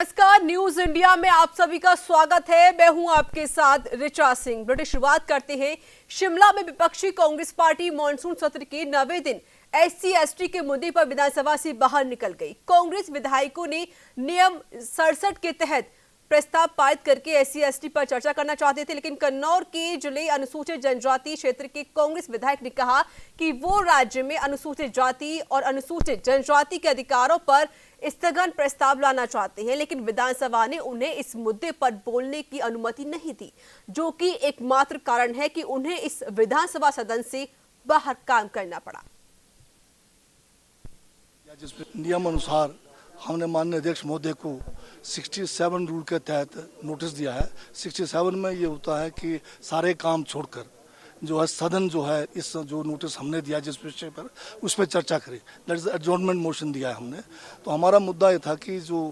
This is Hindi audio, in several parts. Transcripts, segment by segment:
नमस्कार, न्यूज इंडिया में आप सभी का स्वागत है। मैं हूं आपके साथ ऋचा सिंह। बुलेटिन शुरुआत करते हैं। शिमला में विपक्षी कांग्रेस पार्टी मानसून सत्र के 9वें दिन एससी एसटी के मुद्दे पर विधानसभा से बाहर निकल गई। कांग्रेस विधायकों ने नियम 67 के तहत प्रस्ताव पारित करके एससी एसटी पर चर्चा करना चाहते थे, लेकिन कन्नौर के जिले अनुसूचित जनजाति क्षेत्र के कांग्रेस विधायक ने कहा कि वो राज्य में अनुसूचित जाति और अनुसूचित जनजाति के अधिकारों पर स्थगन प्रस्ताव लाना चाहते हैं, लेकिन विधानसभा ने उन्हें इस मुद्दे पर बोलने की अनुमति नहीं दी, जो कि एकमात्र कारण है कि उन्हें इस विधानसभा सदन से बाहर काम करना पड़ा। जिस नियम अनुसार हमने माननीय अध्यक्ष महोदय को 67 रूल के तहत नोटिस दिया है। 67 में ये होता है कि सारे काम छोड़कर जो है सदन जो है इस जो नोटिस हमने दिया जिस विषय पर उस पर चर्चा करें, दैट इज एडजॉर्नमेंट मोशन दिया है हमने। तो हमारा मुद्दा ये था कि जो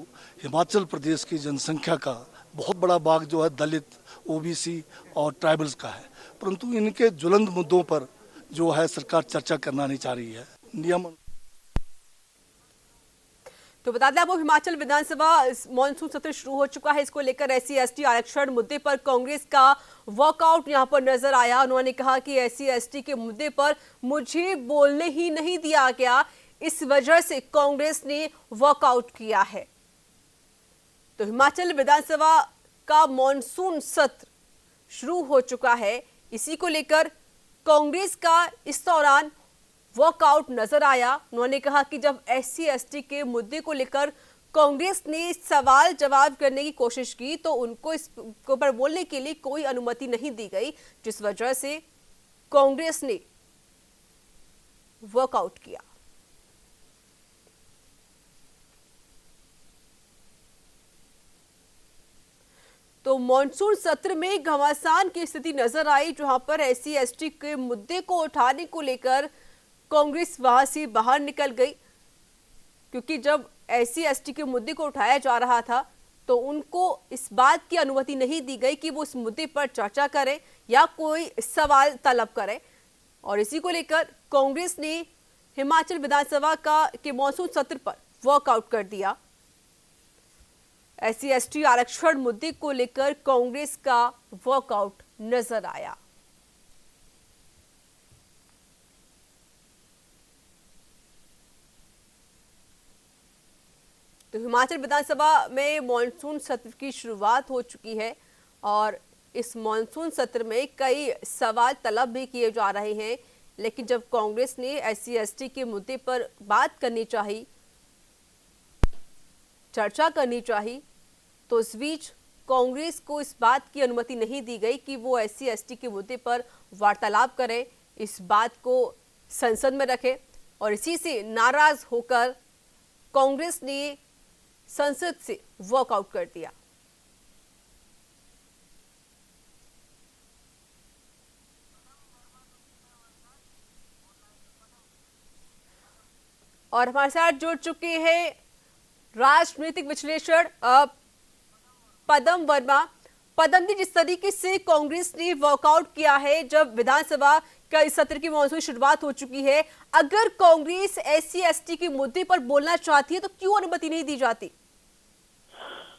हिमाचल प्रदेश की जनसंख्या का बहुत बड़ा भाग जो है दलित, ओबीसी और ट्राइबल्स का है, परंतु इनके ज्वलंत मुद्दों पर जो है सरकार चर्चा करना नहीं चाह रही है। नियम तो बता दें आपको, हिमाचल विधानसभा मॉनसून सत्र शुरू हो चुका है। इसको लेकर एससी एसटी आरक्षण मुद्दे पर कांग्रेस का वॉकआउट यहां पर नजर आया। उन्होंने कहा कि एससी एसटी के मुद्दे पर मुझे बोलने ही नहीं दिया गया, इस वजह से कांग्रेस ने वॉकआउट किया है। तो हिमाचल विधानसभा का मॉनसून सत्र शुरू हो चुका है। इसी को लेकर कांग्रेस का इस दौरान वॉकआउट नजर आया। उन्होंने कहा कि जब एससी एसटी के मुद्दे को लेकर कांग्रेस ने सवाल जवाब करने की कोशिश की तो उनको इस पर बोलने के लिए कोई अनुमति नहीं दी गई, जिस वजह से कांग्रेस ने वॉकआउट किया। तो मॉनसून सत्र में घमासान की स्थिति नजर आई, जहां पर एससी एसटी के मुद्दे को उठाने को लेकर कांग्रेस वहां से बाहर निकल गई, क्योंकि जब एससी एसटी के मुद्दे को उठाया जा रहा था तो उनको इस बात की अनुमति नहीं दी गई कि वो इस मुद्दे पर चर्चा करें या कोई सवाल तलब करें। और इसी को लेकर कांग्रेस ने हिमाचल विधानसभा के मॉनसून सत्र पर वॉकआउट कर दिया। एससी एसटी आरक्षण मुद्दे को लेकर कांग्रेस का वॉकआउट नजर आया। तो हिमाचल विधानसभा में मॉनसून सत्र की शुरुआत हो चुकी है और इस मॉनसून सत्र में कई सवाल तलब भी किए जा रहे हैं, लेकिन जब कांग्रेस ने एससी एसटी के मुद्दे पर बात करनी चाहिए, चर्चा करनी चाहिए, तो इस बीच कांग्रेस को इस बात की अनुमति नहीं दी गई कि वो एससी एसटी के मुद्दे पर वार्तालाप करें, इस बात को संसद में रखें। और इसी से नाराज होकर कांग्रेस ने संसद से वॉकआउट कर दिया। और हमारे साथ जुड़ चुके हैं राजनीतिक विश्लेषक पदम वर्मा। पदम जी, जिस तरीके से कांग्रेस ने वॉकआउट किया है जब विधानसभा का इस सत्र की मॉनसून शुरुआत हो चुकी है, अगर कांग्रेस एससी एसटी के मुद्दे पर बोलना चाहती है तो क्यों अनुमति नहीं दी जाती?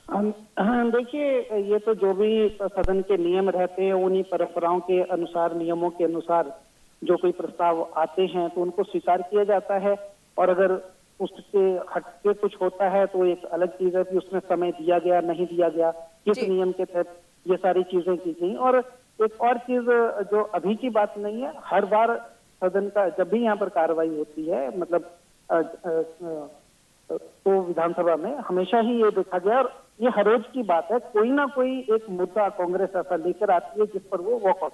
देखिए, ये तो जो भी सदन के नियम रहते हैं उन्हीं परंपराओं के अनुसार, नियमों के अनुसार जो कोई प्रस्ताव आते हैं तो उनको स्वीकार किया जाता है। और अगर उसके हटके कुछ होता है तो एक अलग चीज है कि उसमें समय दिया गया नहीं दिया गया, किस नियम के तहत ये सारी चीजें की गई। और एक और चीज जो अभी की बात नहीं है, हर बार सदन का जब भी यहाँ पर कार्रवाई होती है, मतलब तो विधानसभा में हमेशा ही ये देखा गया और ये हर रोज की बात है, कोई ना कोई एक मुद्दा कांग्रेस ऐसा लेकर आती है जिस पर वो वॉकआउट।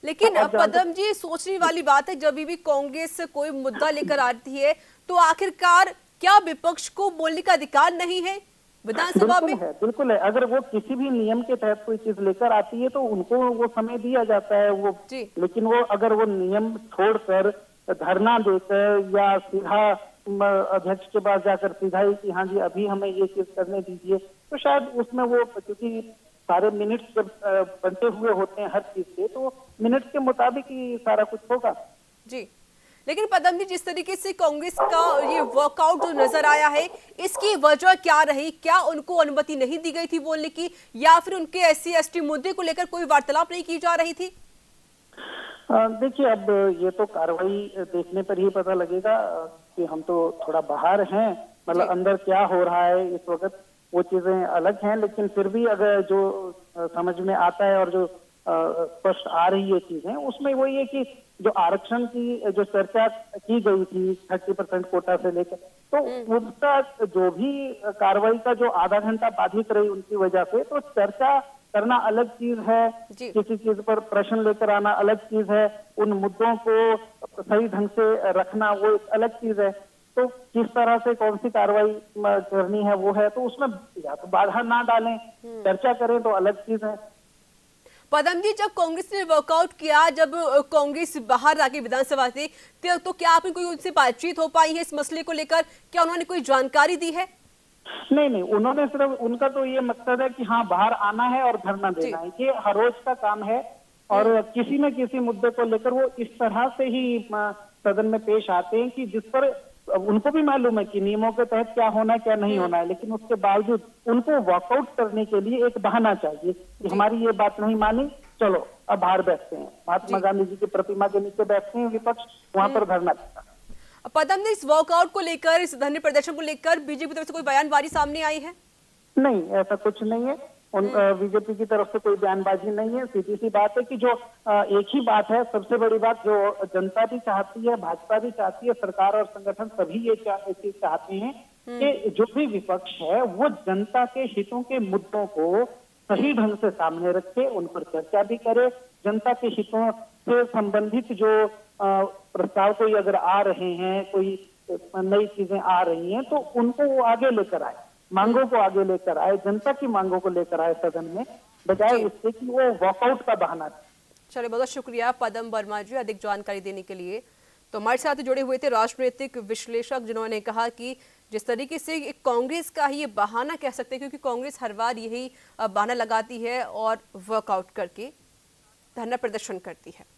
लेकिन पदम जी, सोचने वाली बात है, जब भी कांग्रेस कोई मुद्दा लेकर आती है तो आखिरकार क्या विपक्ष को बोलने का अधिकार नहीं है विधानसभा में? बिल्कुल है। अगर वो किसी भी नियम के तहत कोई चीज लेकर आती है तो उनको वो समय दिया जाता है वो, लेकिन वो अगर वो नियम छोड़कर धरना देकर या सीधा अध्यक्ष के पास जाकर सीधा ही कि हाँ जी अभी हमें ये चीज करने दीजिए, तो शायद उसमें वो, क्योंकि सारे मिनट्स जब बनते हुए होते हैं हर चीज के, तो मिनट्स के मुताबिक ही सारा कुछ होगा। जी, लेकिन पदम जी, जिस तरीके से कांग्रेस का ये वॉकआउट जो नजर आया है, इसकी वजह क्या रही? क्या उनको अनुमति नहीं दी गई थी बोलने की, या फिर उनके SC/ST मुद्दे को लेकर कोई वार्तालाप नहीं की जा रही थी? देखिए, अब ये तो कार्रवाई देखने पर ही पता लगेगा कि हम तो थोड़ा बाहर हैं, मतलब अंदर क्या हो रहा है इस वक्त वो चीजें अलग हैं, लेकिन फिर भी अगर जो समझ में आता है और जो स्पष्ट आ रही है चीजें, उसमें वही है कि जो आरक्षण की जो चर्चा की गई थी 30% कोटा से लेकर, तो उसका जो भी कार्रवाई का जो आधा घंटा बाधित रही उनकी वजह से, तो चर्चा करना अलग चीज है, किसी चीज पर प्रश्न लेकर आना अलग चीज है, उन मुद्दों को सही ढंग से रखना वो एक अलग चीज है। तो किस तरह से कौन सी कार्रवाई करनी है वो है, तो उसमें या तो बाधा ना डालें, चर्चा करें तो अलग चीज है। पदम जी, जब कांग्रेस ने वर्कआउट किया, जब कांग्रेस बाहर आके विधानसभा से, तो क्या आपने कोई उनसे बातचीत हो पाई है इस मसले को लेकर? क्या उन्होंने कोई जानकारी दी है? नहीं, उन्होंने सिर्फ, उनका तो ये मकसद है कि हाँ बाहर आना है और धरना देना है, ये हर रोज का काम है। और किसी न किसी मुद्दे को लेकर वो इस तरह से ही सदन में पेश आते हैं कि जिस पर उनको भी मालूम है कि नियमों के तहत क्या होना है क्या नहीं होना है, लेकिन उसके बावजूद उनको वॉकआउट करने के लिए एक बहाना चाहिए कि हमारी ये बात नहीं मानी, चलो अब बाहर बैठते हैं, महात्मा गांधी जी की प्रतिमा के नीचे बैठते हैं विपक्ष, वहां पर धरना देता है। पदम जी, इस वॉकआउट को लेकर, इस धरने प्रदर्शन को लेकर बीजेपी की तरफ से कोई बयानबाजी सामने आई है? नहीं, ऐसा कुछ नहीं है। बीजेपी की तरफ से कोई बयानबाजी नहीं है। सीधी सी बात है कि जो एक ही बात है, सबसे बड़ी बात जो जनता भी चाहती है, भाजपा भी चाहती है, सरकार और संगठन सभी ये चीज चाहते हैं कि जो भी विपक्ष है वो जनता के हितों के मुद्दों को सही ढंग से सामने रखे, उन पर चर्चा भी करे, जनता के हितों से संबंधित जो प्रस्ताव कोई अगर आ रहे हैं, कोई नई चीजें आ रही हैं, तो उनको वो आगे लेकर आए, मांगों को आगे लेकर आए, जनता की मांगों को लेकर आए सदन में, बजाय इससे कि वो वॉकआउट का बहाना। चलिए, बहुत शुक्रिया पदम वर्मा जी अधिक जानकारी देने के लिए। तो हमारे साथ जुड़े हुए थे राजनीतिक विश्लेषक, जिन्होंने कहा कि जिस तरीके से कांग्रेस का ही ये बहाना कह सकते हैं, क्योंकि कांग्रेस हर बार यही बहाना लगाती है और वर्कआउट करके धरना प्रदर्शन करती है।